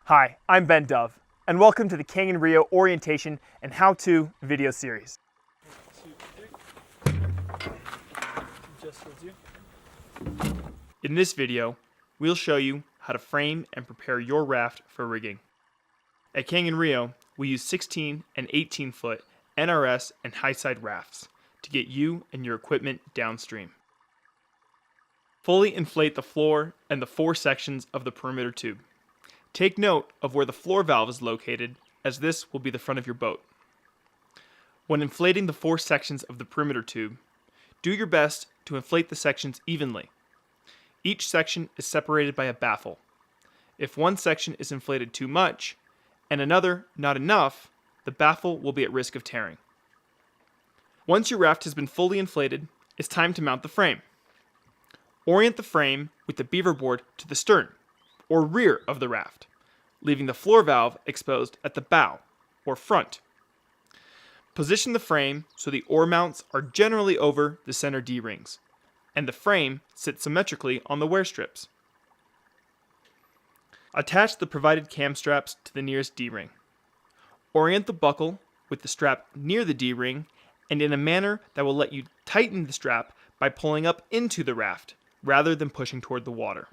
Hi, I'm Ben Dove, and welcome to the King and R.E.o orientation and how-to video series. In this video, we'll show you how to frame and prepare your raft for rigging. At King and R.E.o, we use 16 and 18 foot NRS and high-side rafts to get you and your equipment downstream. Fully inflate the floor and the 4 sections of the perimeter tube. Take note of where the floor valve is located, as this will be the front of your boat. When inflating the 4 sections of the perimeter tube, do your best to inflate the sections evenly. Each section is separated by a baffle. If one section is inflated too much, and another not enough, the baffle will be at risk of tearing. Once your raft has been fully inflated, it's time to mount the frame. Orient the frame with the beaver board to the stern, or rear of the raft, leaving the floor valve exposed at the bow, or front. Position the frame so the oar mounts are generally over the center D-rings, and the frame sits symmetrically on the wear strips. Attach the provided cam straps to the nearest D-ring. Orient the buckle with the strap near the D-ring and in a manner that will let you tighten the strap by pulling up into the raft, rather than pushing toward the water.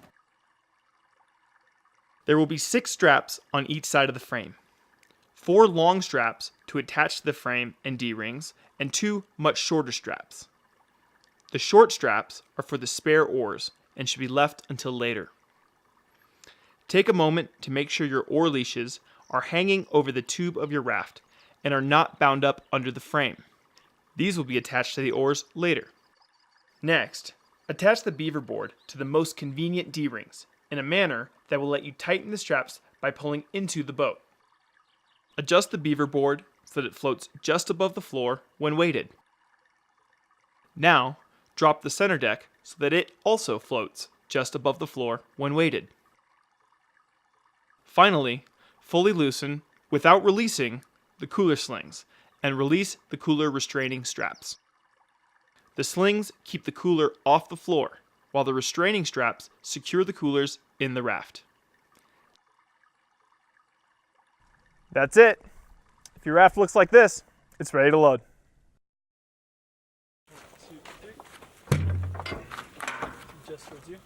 There will be 6 straps on each side of the frame. 4 long straps to attach to the frame and D-rings, and 2 much shorter straps. The short straps are for the spare oars and should be left until later. Take a moment to make sure your oar leashes are hanging over the tube of your raft and are not bound up under the frame. These will be attached to the oars later. Next, attach the beaver board to the most convenient D-rings in a manner that will let you tighten the straps by pulling into the boat. Adjust the beaver board so that it floats just above the floor when weighted. Now, drop the center deck so that it also floats just above the floor when weighted. Finally, fully loosen, without releasing, the cooler slings and release the cooler restraining straps. The slings keep the cooler off the floor, while the restraining straps secure the coolers in the raft. That's it. If your raft looks like this, it's ready to load. 1, 2, 3. Just towards you.